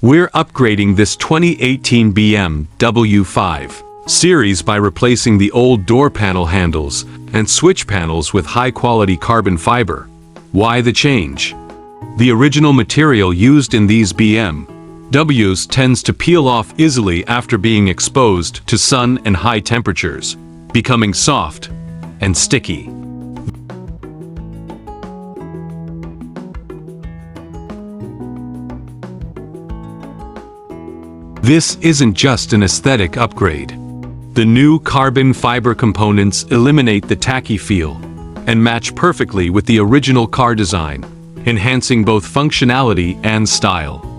We're upgrading this 2018 BMW 5 Series by replacing the old door panel handles and switch panels with high-quality carbon fiber. Why the change? The original material used in these BMWs tends to peel off easily after being exposed to sun and high temperatures, becoming soft and sticky. This isn't just an aesthetic upgrade. The new carbon fiber components eliminate the tacky feel and match perfectly with the original car design, enhancing both functionality and style.